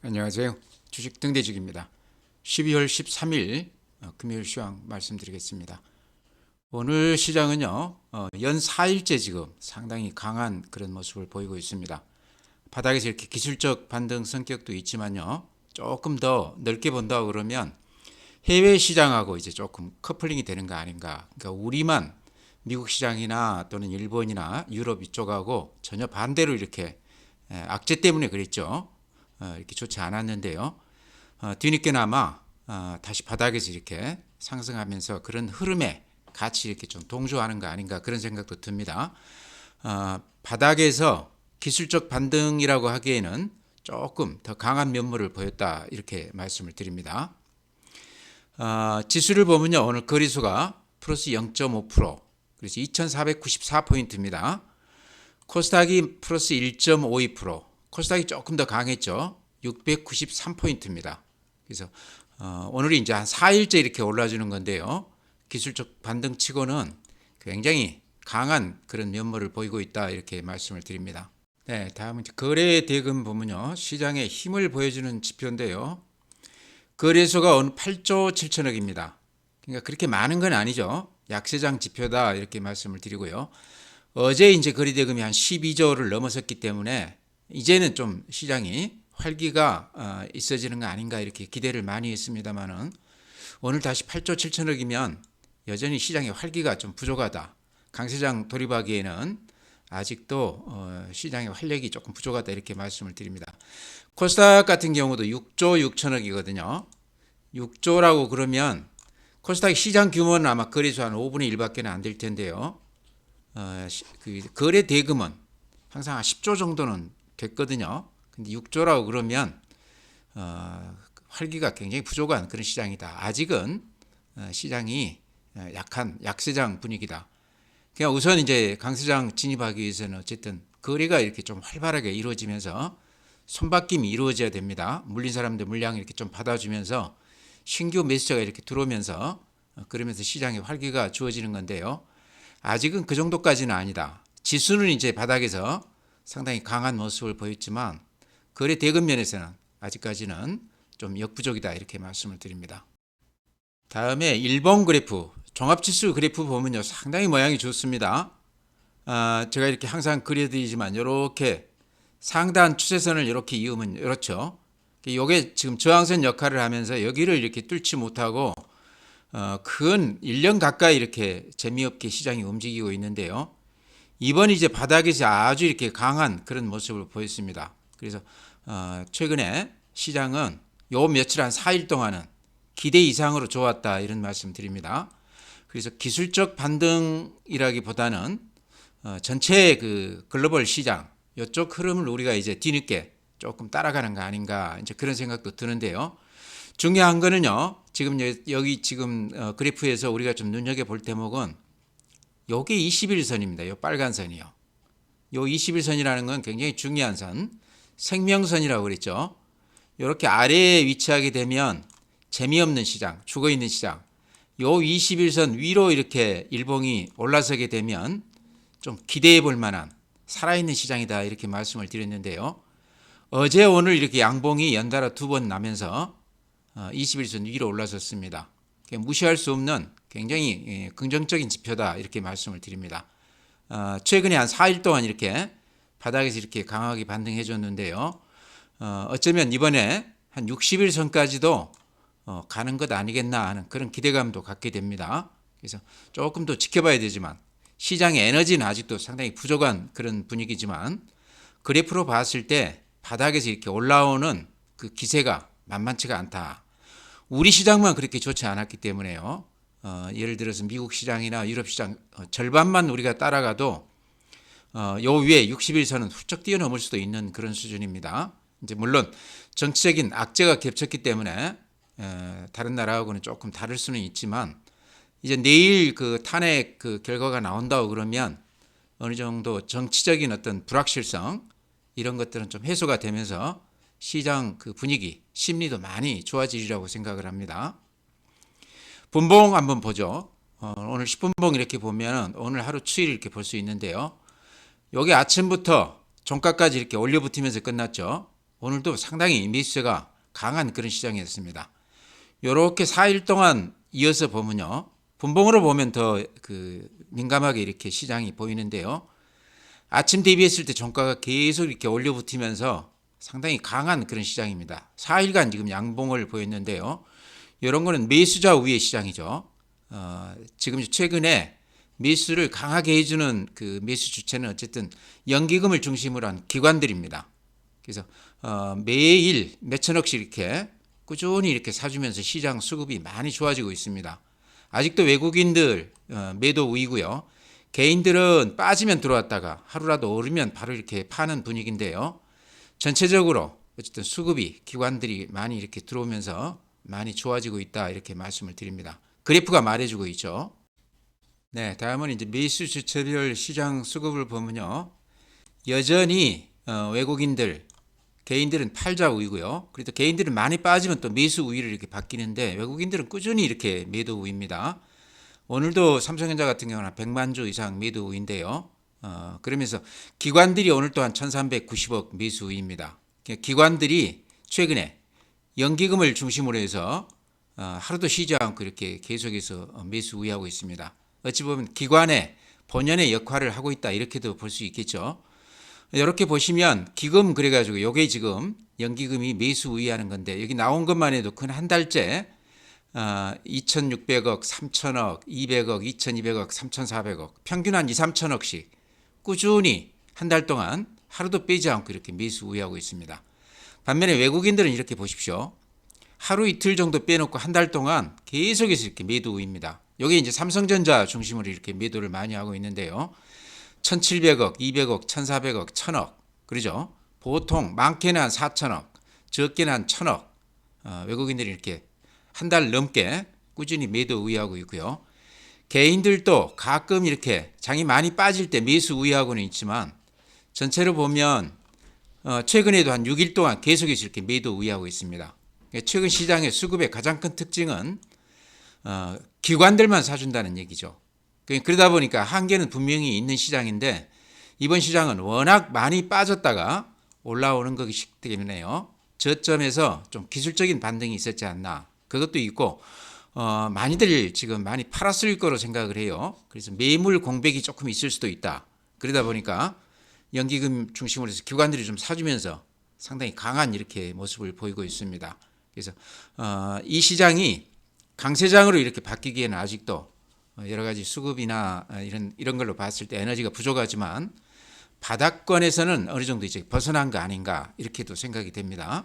안녕하세요. 주식 등대직입니다. 12월 13일 금요일 시황 말씀드리겠습니다. 오늘 시장은요, 연 4일째 지금 상당히 강한 그런 모습을 보이고 있습니다. 바닥에서 이렇게 기술적 반등 성격도 있지만요, 조금 더 넓게 본다 그러면 해외 시장하고 이제 조금 커플링이 되는 거 아닌가. 그러니까 우리만 미국 시장이나 또는 일본이나 유럽 이쪽하고 전혀 반대로 이렇게 악재 때문에 그랬죠. 이렇게 좋지 않았는데요. 뒤늦게나마 다시 바닥에서 이렇게 상승하면서 그런 흐름에 같이 이렇게 좀 동조하는 거 아닌가 그런 생각도 듭니다. 바닥에서 기술적 반등이라고 하기에는 조금 더 강한 면모를 보였다 이렇게 말씀을 드립니다. 지수를 보면요, 오늘 거래소가 플러스 0.5%, 그래서 2,494포인트입니다. 코스닥이 플러스 1.52%, 코스닥이 조금 더 강했죠. 693포인트입니다. 그래서 오늘이 이제 한 4일째 이렇게 올라주는 건데요. 기술적 반등치고는 굉장히 강한 그런 면모를 보이고 있다 이렇게 말씀을 드립니다. 네, 다음은 거래 대금 보면요, 시장의 힘을 보여주는 지표인데요. 거래소가 오늘 8조 7천억입니다. 그러니까 그렇게 많은 건 아니죠. 약세장 지표다 이렇게 말씀을 드리고요. 어제 이제 거래대금이 한 12조를 넘어섰기 때문에 이제는 좀 시장이 활기가 있어지는 거 아닌가 이렇게 기대를 많이 했습니다만은 오늘 다시 8조 7천억이면 여전히 시장의 활기가 좀 부족하다. 강세장 돌입하기에는 아직도 시장의 활력이 조금 부족하다 이렇게 말씀을 드립니다. 코스닥 같은 경우도 6조 6천억이거든요. 6조라고 그러면 코스닥 시장 규모는 아마 거래소 한 5분의 1밖에 안 될 텐데요. 그 거래 대금은 항상 한 10조 정도는 됐거든요. 근데 6조라고 그러면 활기가 굉장히 부족한 그런 시장이다. 아직은 시장이 약한 약세장 분위기다. 그냥 우선 이제 강세장 진입하기 위해서는 어쨌든 거래가 이렇게 좀 활발하게 이루어지면서 손바뀜이 이루어져야 됩니다. 물린 사람들 물량 이렇게 좀 받아주면서 신규 매수자가 이렇게 들어오면서 그러면서 시장의 활기가 주어지는 건데요. 아직은 그 정도까지는 아니다. 지수는 이제 바닥에서 상당히 강한 모습을 보였지만 거래 대금 면에서는 아직까지는 좀 역부족이다 이렇게 말씀을 드립니다. 다음에 일본 그래프, 종합지수 그래프 보면요, 상당히 모양이 좋습니다. 제가 이렇게 항상 그려드리지만 이렇게 상단 추세선을 이렇게 이으면 이렇죠. 이게 지금 저항선 역할을 하면서 여기를 이렇게 뚫지 못하고 근 1년 가까이 이렇게 재미없게 시장이 움직이고 있는데요. 이번 이제 바닥에서 아주 이렇게 강한 그런 모습을 보였습니다. 그래서 최근에 시장은 요 며칠 한 4일 동안은 기대 이상으로 좋았다 이런 말씀 드립니다. 그래서 기술적 반등이라기보다는 전체 그 글로벌 시장 이쪽 흐름을 우리가 이제 뒤늦게 조금 따라가는 거 아닌가 이제 그런 생각도 드는데요. 중요한 거는요, 지금 여기 지금 그래프에서 우리가 좀 눈여겨볼 대목은 요게 21선입니다. 요 빨간 선이요. 요 21선이라는 건 굉장히 중요한 선, 생명선이라고 그랬죠. 이렇게 아래에 위치하게 되면 재미없는 시장, 죽어있는 시장, 요 21선 위로 이렇게 일봉이 올라서게 되면 좀 기대해 볼 만한 살아있는 시장이다 이렇게 말씀을 드렸는데요. 어제 오늘 이렇게 양봉이 연달아 2번 나면서 21선 위로 올라섰습니다. 무시할 수 없는 굉장히 긍정적인 지표다 이렇게 말씀을 드립니다. 최근에 한 4일 동안 이렇게 바닥에서 이렇게 강하게 반등해 줬는데요. 어쩌면 이번에 한 60일선까지도 가는 것 아니겠나 하는 그런 기대감도 갖게 됩니다. 그래서 조금 더 지켜봐야 되지만 시장의 에너지는 아직도 상당히 부족한 그런 분위기지만 그래프로 봤을 때 바닥에서 이렇게 올라오는 그 기세가 만만치가 않다. 우리 시장만 그렇게 좋지 않았기 때문에요. 예를 들어서 미국 시장이나 유럽 시장 절반만 우리가 따라가도 요 위에 60일선은 훌쩍 뛰어넘을 수도 있는 그런 수준입니다. 이제 물론 정치적인 악재가 겹쳤기 때문에 다른 나라하고는 조금 다를 수는 있지만 이제 내일 그 탄핵 그 결과가 나온다고 그러면 어느 정도 정치적인 어떤 불확실성 이런 것들은 좀 해소가 되면서 시장 그 분위기, 심리도 많이 좋아지리라고 생각을 합니다. 분봉 한번 보죠. 오늘 10분봉 이렇게 보면 오늘 하루 추이를 이렇게 볼 수 있는데요. 여기 아침부터 종가까지 이렇게 올려붙으면서 끝났죠. 오늘도 상당히 매수세가 강한 그런 시장이었습니다. 이렇게 4일 동안 이어서 보면요. 분봉으로 보면 더 민감하게 이렇게 시장이 보이는데요. 아침 대비했을 때 종가가 계속 이렇게 올려붙으면서 상당히 강한 그런 시장입니다. 4일간 지금 양봉을 보였는데요. 이런 거는 매수자 우위의 시장이죠. 지금 최근에 매수를 강하게 해주는 그 매수 주체는 어쨌든 연기금을 중심으로 한 기관들입니다. 그래서 매일 몇천억씩 이렇게 꾸준히 이렇게 사주면서 시장 수급이 많이 좋아지고 있습니다. 아직도 외국인들 매도 우위고요. 개인들은 빠지면 들어왔다가 하루라도 오르면 바로 이렇게 파는 분위기인데요. 전체적으로 어쨌든 수급이 기관들이 많이 이렇게 들어오면서 많이 좋아지고 있다 이렇게 말씀을 드립니다. 그래프가 말해주고 있죠. 네, 다음은 이제 매수 주체별 시장 수급을 보면요. 여전히 외국인들, 개인들은 팔자 우위고요. 그래도 개인들은 많이 빠지면 또 매수 우위를 이렇게 바뀌는데 외국인들은 꾸준히 이렇게 매도 우위입니다. 오늘도 삼성전자 같은 경우는 100만 주 이상 매도 우위인데요. 그러면서 기관들이 오늘 또한 1390억 매수 우위입니다. 기관들이 최근에 연기금을 중심으로 해서 하루도 쉬지 않고 이렇게 계속해서 매수 우위하고 있습니다. 어찌 보면 기관의 본연의 역할을 하고 있다 이렇게도 볼 수 있겠죠. 이렇게 보시면 기금 그래가지고 요게 지금 연기금이 매수 우위하는 건데 여기 나온 것만 해도 근 한 달째 2,600억, 3,000억, 200억, 2,200억, 3,400억 평균 한 2, 3,000억씩 꾸준히 한 달 동안 하루도 빼지 않고 이렇게 매수 우위하고 있습니다. 반면에 외국인들은 이렇게 보십시오. 하루 이틀 정도 빼놓고 한 달 동안 계속해서 이렇게 매도 우위입니다. 여기 이제 삼성전자 중심으로 이렇게 매도를 많이 하고 있는데요. 1,700억, 200억, 1,400억, 1,000억. 그러죠? 보통 많게는 한 4,000억, 적게는 한 1,000억. 외국인들이 이렇게 한 달 넘게 꾸준히 매도 우위하고 있고요. 개인들도 가끔 이렇게 장이 많이 빠질 때 매수 우위하고는 있지만 전체로 보면 최근에도 한 6일 동안 계속해서 이렇게 매도 우위하고 있습니다. 최근 시장의 수급의 가장 큰 특징은 기관들만 사준다는 얘기죠. 그러다 보니까 한계는 분명히 있는 시장인데 이번 시장은 워낙 많이 빠졌다가 올라오는 것이기 때문에요. 저점에서 좀 기술적인 반등이 있었지 않나. 그것도 있고 많이들 지금 많이 팔았을 거로 생각을 해요. 그래서 매물 공백이 조금 있을 수도 있다. 그러다 보니까 연기금 중심으로 해서 기관들이 좀 사주면서 상당히 강한 이렇게 모습을 보이고 있습니다. 그래서 이 시장이 강세장으로 이렇게 바뀌기에는 아직도 여러 가지 수급이나 이런 걸로 봤을 때 에너지가 부족하지만 바닥권에서는 어느 정도 이제 벗어난 거 아닌가 이렇게도 생각이 됩니다.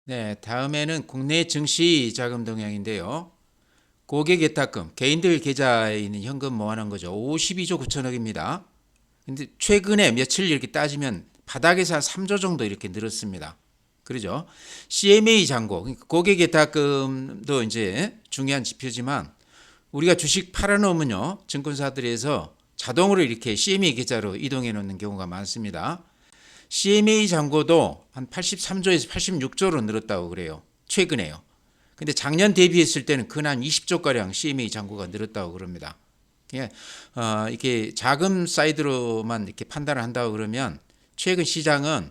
네, 다음에는 국내 증시 자금 동향인데요. 고객 예탁금, 개인들 계좌에 있는 현금 모아놓은 거죠. 52조 9천억입니다. 근데 최근에 며칠 이렇게 따지면 바닥에서 한 3조 정도 이렇게 늘었습니다. 그러죠? CMA 잔고, 그러니까 고객 예탁금도 이제 중요한 지표지만 우리가 주식 팔아놓으면요, 증권사들에서 자동으로 이렇게 CMA 계좌로 이동해 놓는 경우가 많습니다. CMA 잔고도 한 83조에서 86조로 늘었다고 그래요. 최근에요. 근데 작년 대비했을 때는 근한 20조가량 CMA 잔고가 늘었다고 그럽니다. 이렇게 자금 사이드로만 이렇게 판단을 한다고 그러면 최근 시장은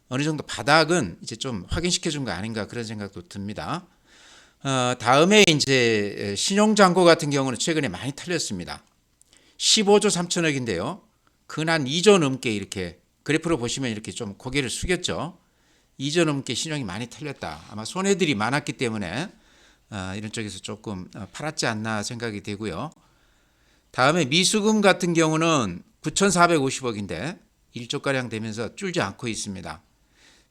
어느 정도 바닥은 이제 좀 확인시켜 준 거 아닌가 그런 생각도 듭니다. 다음에 이제 신용잔고 같은 경우는 최근에 많이 털렸습니다. 15조 3천억인데요. 근한 2조 넘게 이렇게 그래프로 보시면 이렇게 좀 고개를 숙였죠. 2조 넘게 신용이 많이 털렸다. 아마 손해들이 많았기 때문에 이런 쪽에서 조금 팔았지 않나 생각이 되고요. 다음에 미수금 같은 경우는 9,450억인데 1조가량 되면서 줄지 않고 있습니다.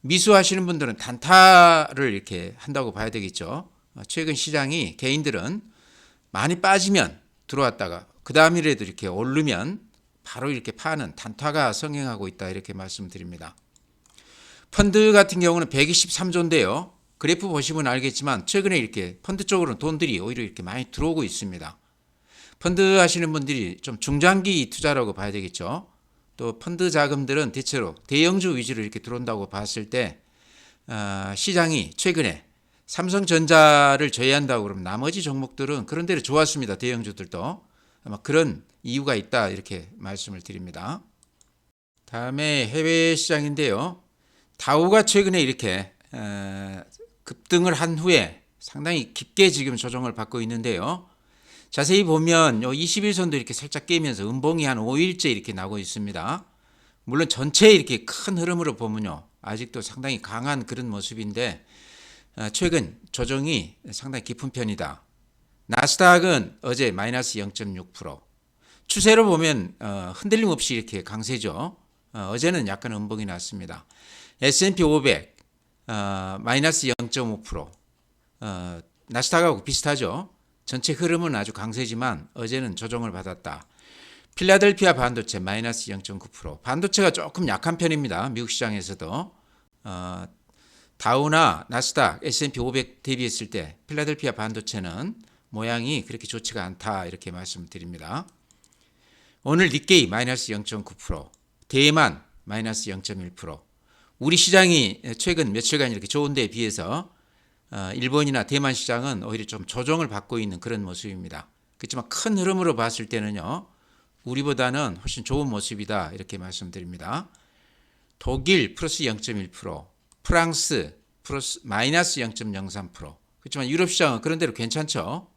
미수하시는 분들은 단타를 이렇게 한다고 봐야 되겠죠. 최근 시장이 개인들은 많이 빠지면 들어왔다가 그 다음이라도 이렇게 오르면 바로 이렇게 파는 단타가 성행하고 있다 이렇게 말씀드립니다. 펀드 같은 경우는 123조인데요. 그래프 보시면 알겠지만 최근에 이렇게 펀드 쪽으로는 돈들이 오히려 이렇게 많이 들어오고 있습니다. 펀드 하시는 분들이 좀 중장기 투자라고 봐야 되겠죠. 또 펀드 자금들은 대체로 대형주 위주로 이렇게 들어온다고 봤을 때 시장이 최근에 삼성전자를 제외한다고 그러면 나머지 종목들은 그런 대로 좋았습니다. 대형주들도 아마 그런 이유가 있다 이렇게 말씀을 드립니다. 다음에 해외 시장인데요. 다우가 최근에 이렇게 급등을 한 후에 상당히 깊게 지금 조정을 받고 있는데요. 자세히 보면 요 21선도 이렇게 살짝 깨면서 음봉이 한 5일째 이렇게 나고 있습니다. 물론 전체 이렇게 큰 흐름으로 보면요, 아직도 상당히 강한 그런 모습인데 최근 조정이 상당히 깊은 편이다. 나스닥은 어제 마이너스 0.6%, 추세로 보면 흔들림 없이 이렇게 강세죠. 어제는 약간 음봉이 났습니다. S&P 500 마이너스 0.5%, 나스닥하고 비슷하죠. 전체 흐름은 아주 강세지만 어제는 조정을 받았다. 필라델피아 반도체 마이너스 0.9%, 반도체가 조금 약한 편입니다. 미국 시장에서도 다우나 나스닥, S&P 500 대비했을 때 필라델피아 반도체는 모양이 그렇게 좋지가 않다, 이렇게 말씀드립니다. 오늘 니케이 마이너스 0.9%, 대만 마이너스 0.1%. 우리 시장이 최근 며칠간 이렇게 좋은 데에 비해서 일본이나 대만 시장은 오히려 좀 조정을 받고 있는 그런 모습입니다. 그렇지만 큰 흐름으로 봤을 때는요, 우리보다는 훨씬 좋은 모습이다, 이렇게 말씀드립니다. 독일 플러스 0.1%, 프랑스 플러스 마이너스 0.03%. 그렇지만 유럽 시장은 그런 대로 괜찮죠.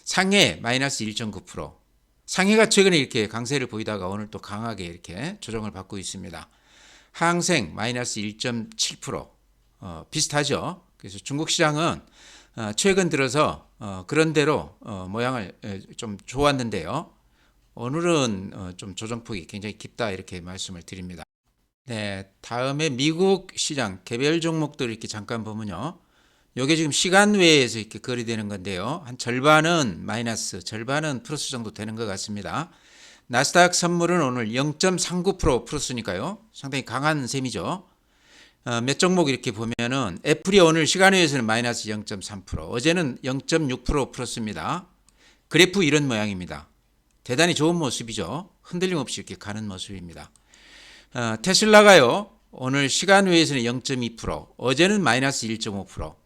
상해 마이너스 1.9%. 상해가 최근에 이렇게 강세를 보이다가 오늘 또 강하게 이렇게 조정을 받고 있습니다. 항생 마이너스 1.7%, 비슷하죠. 그래서 중국 시장은 최근 들어서 그런 대로 모양을 좀 좋았는데요. 오늘은 좀 조정폭이 굉장히 깊다, 이렇게 말씀을 드립니다. 네, 다음에 미국 시장 개별 종목들 이렇게 잠깐 보면요, 요게 지금 시간 외에서 이렇게 거래되는 건데요, 한 절반은 마이너스, 절반은 플러스 정도 되는 것 같습니다. 나스닥 선물은 오늘 0.39% 플러스니까요, 상당히 강한 셈이죠. 몇 종목 이렇게 보면은 애플이 오늘 시간 외에서는 마이너스 0.3%, 어제는 0.6% 플러스입니다. 그래프 이런 모양입니다. 대단히 좋은 모습이죠. 흔들림 없이 이렇게 가는 모습입니다. 테슬라가요, 오늘 시간 외에서는 0.2%, 어제는 마이너스 1.5%.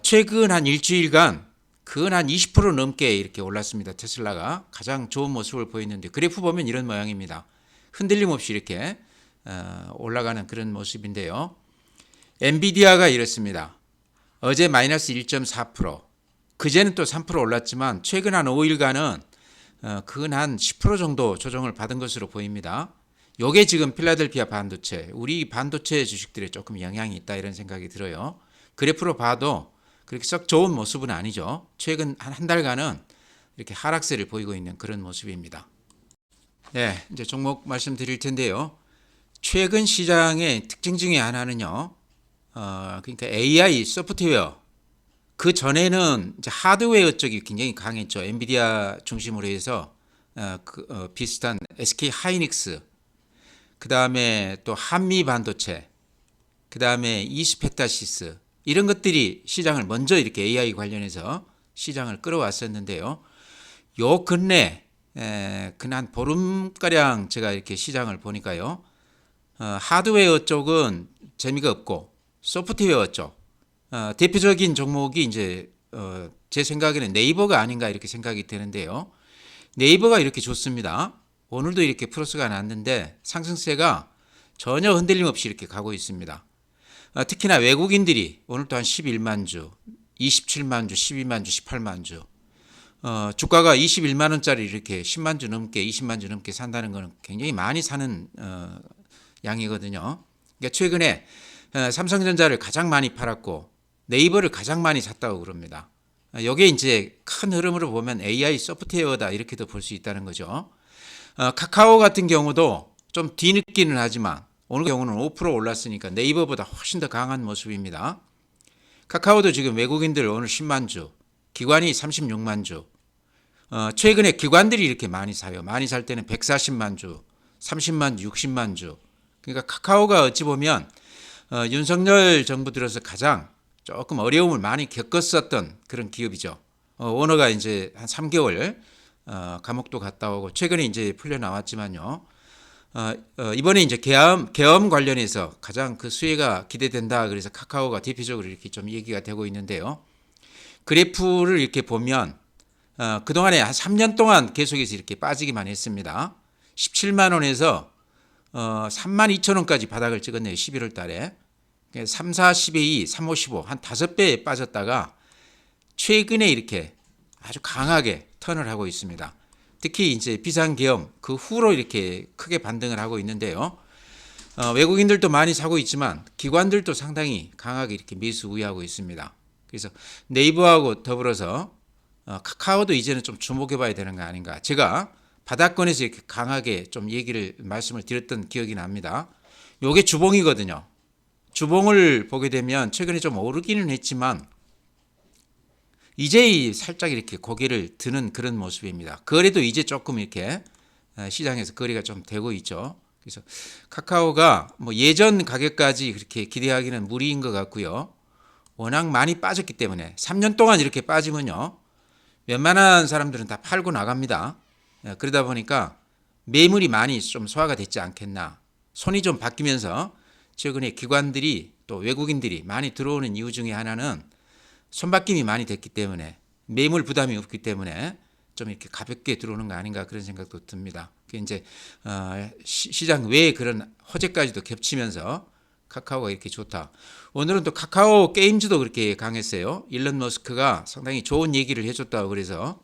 최근 한 일주일간 근 한 20% 넘게 이렇게 올랐습니다. 테슬라가 가장 좋은 모습을 보이는데, 그래프 보면 이런 모양입니다. 흔들림 없이 이렇게 올라가는 그런 모습인데요. 엔비디아가 이렇습니다. 어제 마이너스 1.4%, 그제는 또 3% 올랐지만 최근 한 5일간은 근 한 10% 정도 조정을 받은 것으로 보입니다. 요게 지금 필라델피아 반도체, 우리 반도체 주식들에 조금 영향이 있다, 이런 생각이 들어요. 그래프로 봐도 그렇게 썩 좋은 모습은 아니죠. 최근 한 달간은 이렇게 하락세를 보이고 있는 그런 모습입니다. 네, 이제 종목 말씀드릴 텐데요. 최근 시장의 특징 중에 하나는요, 그러니까 AI 소프트웨어. 그 전에는 이제 하드웨어 쪽이 굉장히 강했죠. 엔비디아 중심으로 해서 비슷한 SK 하이닉스, 그 다음에 또 한미 반도체, 그 다음에 이스페타시스, 이런 것들이 시장을 먼저 이렇게 AI 관련해서 시장을 끌어왔었는데요. 요 근래 한 보름가량 제가 이렇게 시장을 보니까요, 하드웨어 쪽은 재미가 없고 소프트웨어 쪽, 대표적인 종목이 이제 제 생각에는 네이버가 아닌가, 이렇게 생각이 되는데요. 네이버가 이렇게 좋습니다. 오늘도 이렇게 플러스가 났는데 상승세가 전혀 흔들림 없이 이렇게 가고 있습니다. 특히나 외국인들이 오늘 또한 11만 주, 27만 주, 12만 주, 18만 주, 주가가 21만 원짜리 이렇게 10만 주 넘게, 20만 주 넘게 산다는 것은 굉장히 많이 사는 양이거든요. 그러니까 최근에 삼성전자를 가장 많이 팔았고 네이버를 가장 많이 샀다고 그럽니다. 이게 이제 큰 흐름으로 보면 AI 소프트웨어다, 이렇게도 볼 수 있다는 거죠. 카카오 같은 경우도 좀 뒤늦기는 하지만 오늘 경우는 5% 올랐으니까 네이버보다 훨씬 더 강한 모습입니다. 카카오도 지금 외국인들 오늘 10만 주, 기관이 36만 주. 최근에 기관들이 이렇게 많이 사요. 많이 살 때는 140만 주, 30만 주, 60만 주. 그러니까 카카오가 어찌 보면 윤석열 정부 들어서 가장 조금 어려움을 많이 겪었었던 그런 기업이죠. 오너가 이제 한 3개월 감옥도 갔다 오고 최근에 이제 풀려 나왔지만요. 이번에 이제 계엄 관련해서 가장 그 수혜가 기대된다, 그래서 카카오가 대표적으로 이렇게 좀 얘기가 되고 있는데요. 그래프를 이렇게 보면 그동안에 한 3년 동안 계속해서 이렇게 빠지기만 했습니다. 17만 원에서 32,000원까지 바닥을 찍었네요. 11월 달에. 3, 4, 10에 2, 3, 5, 15 한 5배 빠졌다가 최근에 이렇게 아주 강하게 턴을 하고 있습니다. 특히 이제 비상계엄 그 후로 이렇게 크게 반등을 하고 있는데요. 외국인들도 많이 사고 있지만 기관들도 상당히 강하게 이렇게 매수 우위하고 있습니다. 그래서 네이버하고 더불어서 카카오도 이제는 좀 주목해 봐야 되는 거 아닌가. 제가 바닥권에서 이렇게 강하게 좀 말씀을 드렸던 기억이 납니다. 요게 주봉이거든요. 주봉을 보게 되면 최근에 좀 오르기는 했지만 이제 살짝 이렇게 고개를 드는 그런 모습입니다. 거래도 이제 조금 이렇게 시장에서 거래가 좀 되고 있죠. 그래서 카카오가 뭐 예전 가격까지 그렇게 기대하기는 무리인 것 같고요. 워낙 많이 빠졌기 때문에 3년 동안 이렇게 빠지면요. 웬만한 사람들은 다 팔고 나갑니다. 그러다 보니까 매물이 많이 좀 소화가 됐지 않겠나. 손이 좀 바뀌면서 최근에 기관들이 또 외국인들이 많이 들어오는 이유 중에 하나는 손바뀜이 많이 됐기 때문에 매물 부담이 없기 때문에 좀 이렇게 가볍게 들어오는 거 아닌가 그런 생각도 듭니다. 그 이제 시장 외에 그런 호재까지도 겹치면서 카카오가 이렇게 좋다. 오늘은 또 카카오 게임즈도 그렇게 강했어요. 일론 머스크가 상당히 좋은 얘기를 해줬다고 그래서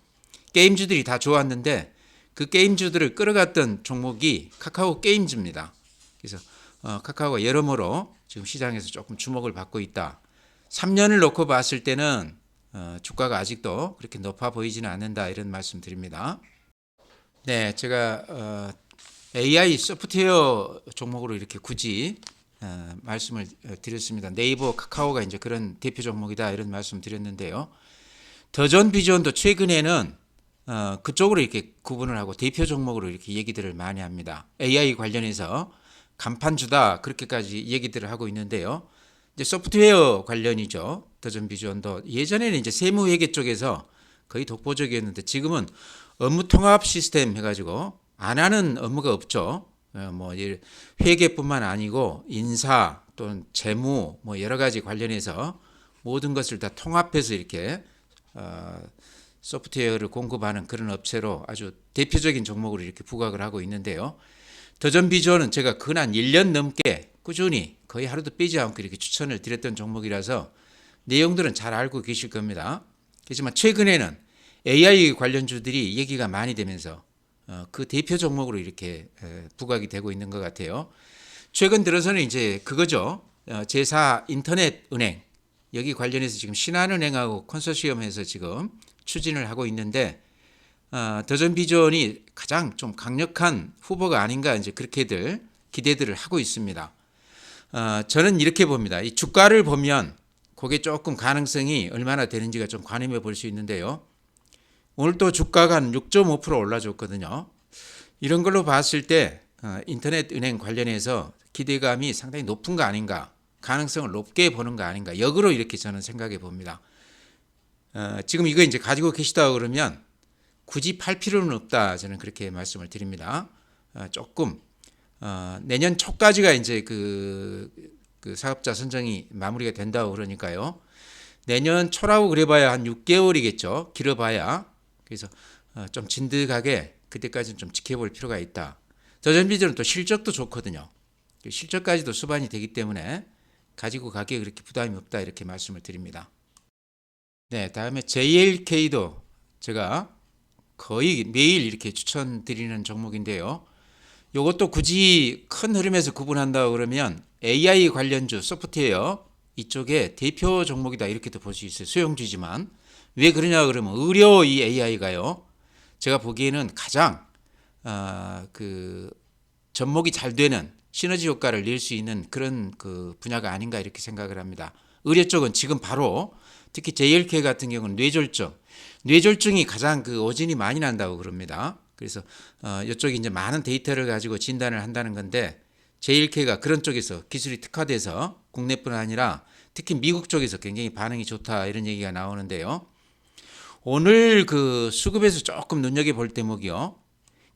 게임주들이 다 좋았는데 그 게임주들을 끌어갔던 종목이 카카오 게임즈입니다. 그래서 카카오가 여러모로 지금 시장에서 조금 주목을 받고 있다. 3년을 놓고 봤을 때는 주가가 아직도 그렇게 높아 보이지는 않는다 이런 말씀 드립니다. 네, 제가 AI 소프트웨어 종목으로 이렇게 굳이 말씀을 드렸습니다. 네이버, 카카오가 이제 그런 대표 종목이다 이런 말씀 드렸는데요. 더존 비존도 최근에는 그쪽으로 이렇게 구분을 하고 대표 종목으로 이렇게 얘기들을 많이 합니다. AI 관련해서 간판주다 그렇게까지 얘기들을 하고 있는데요. 이제 소프트웨어 관련이죠. 더존 비존도 예전에는 이제 세무회계 쪽에서 거의 독보적이었는데 지금은 업무 통합 시스템 해가지고 안 하는 업무가 없죠. 뭐 회계뿐만 아니고 인사 또는 재무 뭐 여러 가지 관련해서 모든 것을 다 통합해서 이렇게 소프트웨어를 공급하는 그런 업체로 아주 대표적인 종목으로 이렇게 부각을 하고 있는데요. 더존 비존은 제가 근한 1년 넘게 꾸준히 거의 하루도 빼지 않고 이렇게 추천을 드렸던 종목이라서 내용들은 잘 알고 계실 겁니다. 하지만 최근에는 AI 관련주들이 얘기가 많이 되면서 그 대표 종목으로 이렇게 부각이 되고 있는 것 같아요. 최근 들어서는 이제 그거죠. 제4 인터넷 은행 여기 관련해서 지금 신한은행하고 컨소시엄해서 지금 추진을 하고 있는데 더존 비존이 가장 좀 강력한 후보가 아닌가 이제 그렇게들 기대들을 하고 있습니다. 저는 이렇게 봅니다. 이 주가를 보면 그게 조금 가능성이 얼마나 되는지가 좀 가늠해 볼 수 있는데요. 오늘 또 주가가 한 6.5% 올라줬거든요. 이런 걸로 봤을 때 인터넷 은행 관련해서 기대감이 상당히 높은 거 아닌가, 가능성을 높게 보는 거 아닌가, 역으로 이렇게 저는 생각해 봅니다. 지금 이거 이제 가지고 계시다 그러면 굳이 팔 필요는 없다 저는 그렇게 말씀을 드립니다. 조금 내년 초까지가 이제 그 사업자 선정이 마무리가 된다고 그러니까요. 내년 초라고 그래봐야 한 6개월이겠죠. 길어봐야. 그래서 좀 진득하게 그때까지는 좀 지켜볼 필요가 있다. 더존 비존은 또 실적도 좋거든요. 실적까지도 수반이 되기 때문에 가지고 가기에 그렇게 부담이 없다 이렇게 말씀을 드립니다. 네, 다음에 JLK도 제가 거의 매일 이렇게 추천드리는 종목인데요. 이것도 굳이 큰 흐름에서 구분한다 그러면 AI 관련주 소프트웨어 이쪽에 대표 종목이다 이렇게도 볼 수 있어요. 소형주지만 왜 그러냐 그러면 의료 이 AI가요. 제가 보기에는 가장 그 접목이 잘 되는 시너지 효과를 낼 수 있는 그런 그 분야가 아닌가 이렇게 생각을 합니다. 의료 쪽은 지금 바로 특히 JLK 같은 경우는 뇌졸중이 가장 그 오진이 많이 난다고 그럽니다. 그래서 이쪽이 이제 많은 데이터를 가지고 진단을 한다는 건데 JLK가 그런 쪽에서 기술이 특화돼서 국내뿐 아니라 특히 미국 쪽에서 굉장히 반응이 좋다 이런 얘기가 나오는데요. 오늘 그 수급에서 조금 눈여겨볼 대목이요.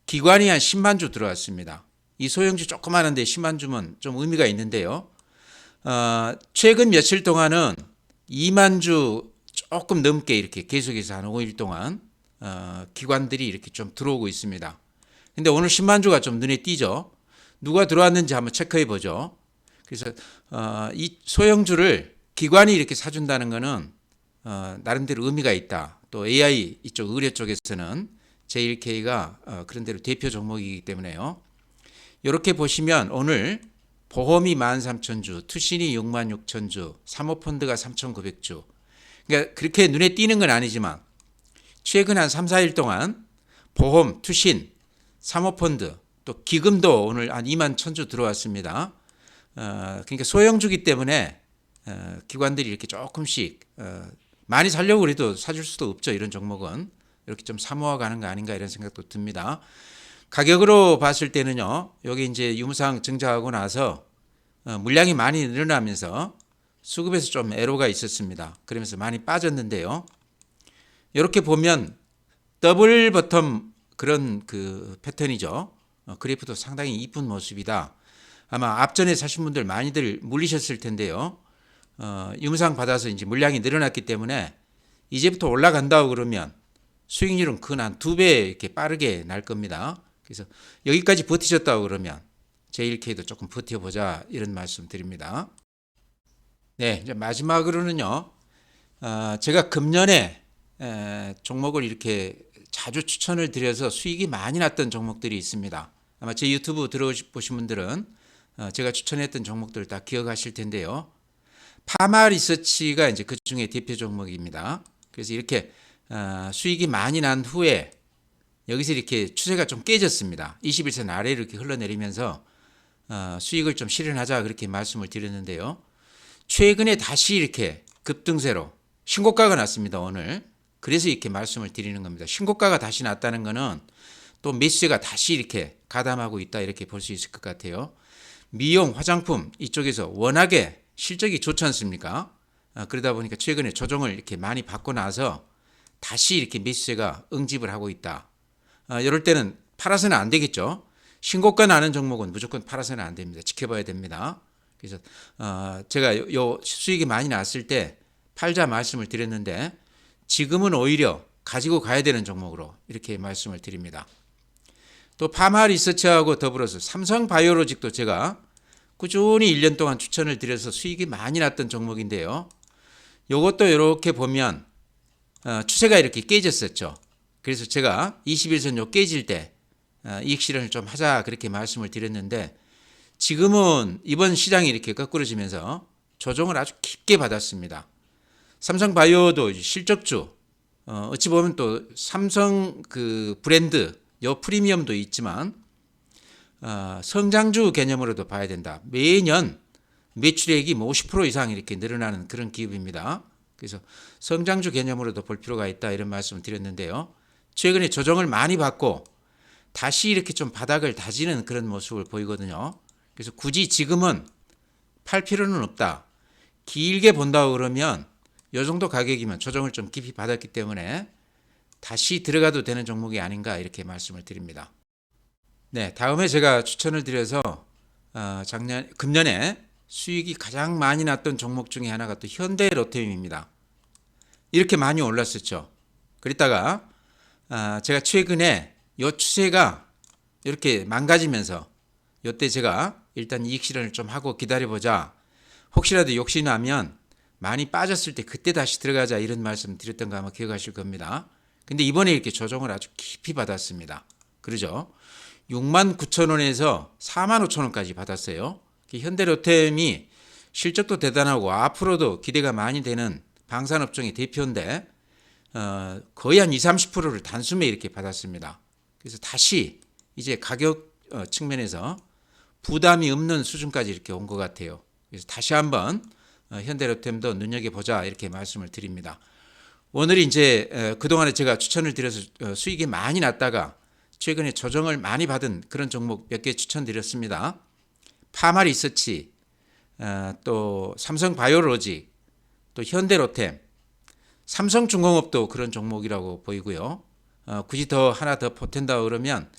기관이 한 10만 주 들어왔습니다. 이 소형주 조그마한데 10만 주면 좀 의미가 있는데요. 최근 며칠 동안은 2만 주 조금 넘게 이렇게 계속해서 한 5일 동안 기관들이 이렇게 좀 들어오고 있습니다. 근데 오늘 10만 주가 좀 눈에 띄죠. 누가 들어왔는지 한번 체크해 보죠. 그래서 이 소형주를 기관이 이렇게 사준다는 것은 나름대로 의미가 있다. 또 AI 이쪽 의뢰 쪽에서는 JLK가 그런 대로 대표 종목이기 때문에요. 이렇게 보시면 오늘 보험이 13,000주, 투신이 66,000주, 사모펀드가 3,900주. 그러니까 그렇게 눈에 띄는 건 아니지만 최근 한 3, 4일 동안 보험, 투신, 사모펀드, 또 기금도 오늘 한 21,000주 들어왔습니다. 그러니까 소형주기 때문에 기관들이 이렇게 조금씩 많이 살려고 그래도 사줄 수도 없죠. 이런 종목은 이렇게 좀 사모아 가는 거 아닌가 이런 생각도 듭니다. 가격으로 봤을 때는요. 여기 이제 유무상 증자하고 나서 물량이 많이 늘어나면서 수급에서 좀 애로가 있었습니다. 그러면서 많이 빠졌는데요. 이렇게 보면 더블 버텀 그런 그 패턴이죠. 그래프도 상당히 이쁜 모습이다. 아마 앞전에 사신 분들 많이들 물리셨을 텐데요. 유무상 받아서 이제 물량이 늘어났기 때문에 이제부터 올라간다고 그러면 수익률은 근 한 2배 이렇게 빠르게 날 겁니다. 그래서 여기까지 버티셨다고 그러면 JLK도 조금 버텨보자 이런 말씀 드립니다. 네, 이제 마지막으로는요. 제가 금년에 종목을 이렇게 자주 추천을 드려서 수익이 많이 났던 종목들이 있습니다. 아마 제 유튜브 들어보신 분들은 제가 추천했던 종목들을 다 기억하실 텐데요. 파마 리서치가 이제 그 중에 대표 종목입니다. 그래서 이렇게 수익이 많이 난 후에 여기서 이렇게 추세가 좀 깨졌습니다. 21선 아래로 이렇게 흘러내리면서 수익을 좀 실현하자 그렇게 말씀을 드렸는데요. 최근에 다시 이렇게 급등세로 신고가가 났습니다. 오늘. 그래서 이렇게 말씀을 드리는 겁니다. 신고가가 다시 났다는 것은 또 매수세가 다시 이렇게 가담하고 있다 이렇게 볼 수 있을 것 같아요. 미용, 화장품 이쪽에서 워낙에 실적이 좋지 않습니까? 그러다 보니까 최근에 조정을 이렇게 많이 받고 나서 다시 이렇게 매수세가 응집을 하고 있다. 이럴 때는 팔아서는 안 되겠죠. 신고가 나는 종목은 무조건 팔아서는 안 됩니다. 지켜봐야 됩니다. 그래서 제가 요 수익이 많이 났을 때 팔자 말씀을 드렸는데 지금은 오히려 가지고 가야 되는 종목으로 이렇게 말씀을 드립니다. 또 파마 리서치하고 더불어서 삼성바이오로직도 제가 꾸준히 1년 동안 추천을 드려서 수익이 많이 났던 종목인데요. 이것도 이렇게 보면 추세가 이렇게 깨졌었죠. 그래서 제가 21선 요 깨질 때 이익 실현을 좀 하자 그렇게 말씀을 드렸는데 지금은 이번 시장이 이렇게 거꾸로지면서 조정을 아주 깊게 받았습니다. 삼성바이오도 실적주 어찌 보면 또 삼성 그 브랜드 요 프리미엄도 있지만 성장주 개념으로도 봐야 된다. 매년 매출액이 50% 이상 이렇게 늘어나는 그런 기업입니다. 그래서 성장주 개념으로도 볼 필요가 있다 이런 말씀을 드렸는데요. 최근에 조정을 많이 받고 다시 이렇게 좀 바닥을 다지는 그런 모습을 보이거든요. 그래서 굳이 지금은 팔 필요는 없다. 길게 본다고 그러면 이 정도 가격이면 조정을 좀 깊이 받았기 때문에 다시 들어가도 되는 종목이 아닌가 이렇게 말씀을 드립니다. 네, 다음에 제가 추천을 드려서 금년에 수익이 가장 많이 났던 종목 중에 하나가 또 현대로템입니다. 이렇게 많이 올랐었죠. 그랬다가 제가 최근에 이 추세가 이렇게 망가지면서 이때 제가 일단 이익 실현을 좀 하고 기다려보자. 혹시라도 욕심나면 많이 빠졌을 때 그때 다시 들어가자 이런 말씀 드렸던 거 아마 기억하실 겁니다. 근데 이번에 이렇게 조정을 아주 깊이 받았습니다. 그러죠? 69,000원에서 45,000원까지 받았어요. 현대로템이 실적도 대단하고 앞으로도 기대가 많이 되는 방산업종의 대표인데 거의 한 20, 30%를 단숨에 이렇게 받았습니다. 그래서 다시 이제 가격 측면에서 부담이 없는 수준까지 이렇게 온 것 같아요. 그래서 다시 한번 현대로템도 눈여겨보자 이렇게 말씀을 드립니다. 오늘 이제 그동안에 제가 추천을 드려서 수익이 많이 났다가 최근에 조정을 많이 받은 그런 종목 몇 개 추천드렸습니다. 파마 리서치, 또 삼성바이오로직, 또 현대로템, 삼성중공업도 그런 종목이라고 보이고요. 굳이 더 하나 더 보탠다 그러면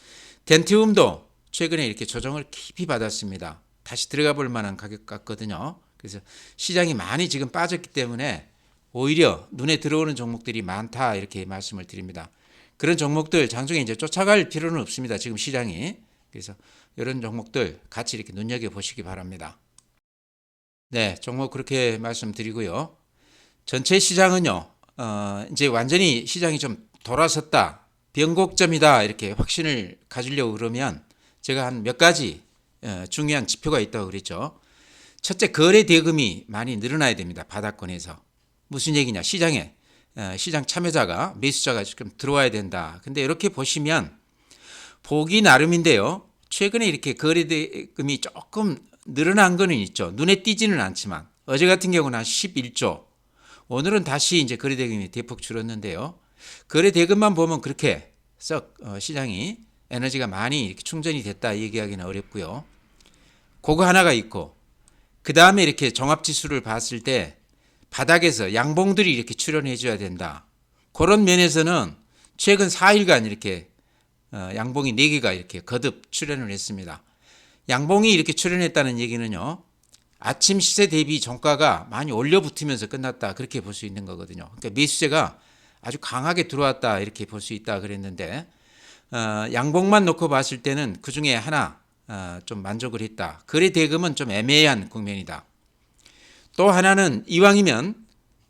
덴티움도 최근에 이렇게 조정을 깊이 받았습니다. 다시 들어가 볼 만한 가격 같거든요. 그래서 시장이 많이 지금 빠졌기 때문에 오히려 눈에 들어오는 종목들이 많다 이렇게 말씀을 드립니다. 그런 종목들 장중에 이제 쫓아갈 필요는 없습니다. 지금 시장이 그래서 이런 종목들 같이 이렇게 눈여겨 보시기 바랍니다. 네, 종목 그렇게 말씀드리고요. 전체 시장은요, 이제 완전히 시장이 좀 돌아섰다, 변곡점이다 이렇게 확신을 가지려고 그러면 제가 한 몇 가지 중요한 지표가 있다고 그랬죠. 첫째, 거래 대금이 많이 늘어나야 됩니다. 바닥권에서. 무슨 얘기냐? 시장에 시장 참여자가 매수자가 좀 들어와야 된다. 근데 이렇게 보시면 보기 나름인데요. 최근에 이렇게 거래 대금이 조금 늘어난 거는 있죠. 눈에 띄지는 않지만 어제 같은 경우는 한 11조. 오늘은 다시 이제 거래 대금이 대폭 줄었는데요. 거래 대금만 보면 그렇게 썩 시장이 에너지가 많이 이렇게 충전이 됐다 얘기하기는 어렵고요. 그거 하나가 있고 그 다음에 이렇게 종합지수를 봤을 때 바닥에서 양봉들이 이렇게 출현해 줘야 된다. 그런 면에서는 최근 4일간 이렇게 양봉이 4개가 이렇게 거듭 출현을 했습니다. 양봉이 이렇게 출현했다는 얘기는요. 아침 시세 대비 종가가 많이 올려붙으면서 끝났다. 그렇게 볼 수 있는 거거든요. 그러니까 매수세가 아주 강하게 들어왔다. 이렇게 볼 수 있다 그랬는데 양봉만 놓고 봤을 때는 그중에 하나 좀 만족을 했다. 거래 대금은 좀 애매한 국면이다. 또 하나는 이왕이면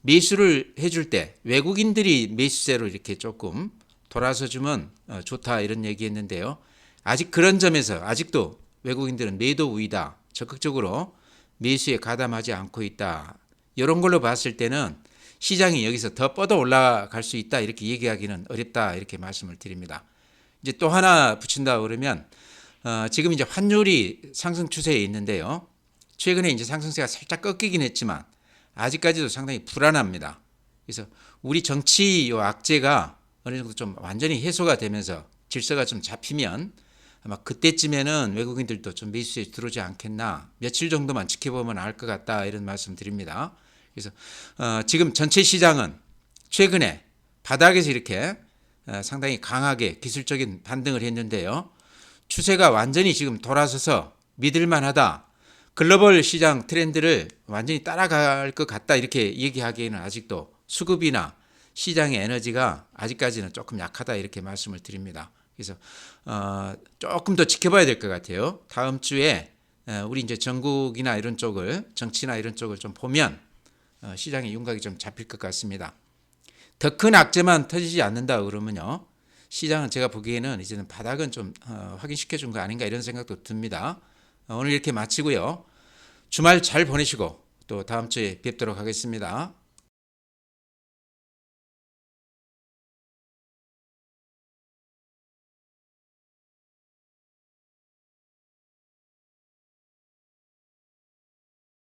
매수를 해줄 때 외국인들이 매수세로 이렇게 조금 돌아서 주면 좋다 이런 얘기했는데요. 아직 그런 점에서 아직도 외국인들은 매도 우위다. 적극적으로 매수에 가담하지 않고 있다. 이런 걸로 봤을 때는 시장이 여기서 더 뻗어 올라갈 수 있다 이렇게 얘기하기는 어렵다 이렇게 말씀을 드립니다. 이제 또 하나 붙인다 그러면 지금 이제 환율이 상승 추세에 있는데요. 최근에 이제 상승세가 살짝 꺾이긴 했지만 아직까지도 상당히 불안합니다. 그래서 우리 정치 요 악재가 어느 정도 좀 완전히 해소가 되면서 질서가 좀 잡히면 아마 그때쯤에는 외국인들도 좀 매수에 들어오지 않겠나. 며칠 정도만 지켜보면 알 것 같다 이런 말씀 드립니다. 그래서 지금 전체 시장은 최근에 바닥에서 이렇게 상당히 강하게 기술적인 반등을 했는데요. 추세가 완전히 지금 돌아서서 믿을만하다. 글로벌 시장 트렌드를 완전히 따라갈 것 같다 이렇게 얘기하기에는 아직도 수급이나 시장의 에너지가 아직까지는 조금 약하다 이렇게 말씀을 드립니다. 그래서 조금 더 지켜봐야 될 것 같아요. 다음 주에 우리 이제 전국이나 이런 쪽을 정치나 이런 쪽을 좀 보면 시장의 윤곽이 좀 잡힐 것 같습니다. 더 큰 악재만 터지지 않는다 그러면요. 시장은 제가 보기에는 이제는 바닥은 좀 확인시켜 준 거 아닌가 이런 생각도 듭니다. 오늘 이렇게 마치고요. 주말 잘 보내시고 또 다음 주에 뵙도록 하겠습니다.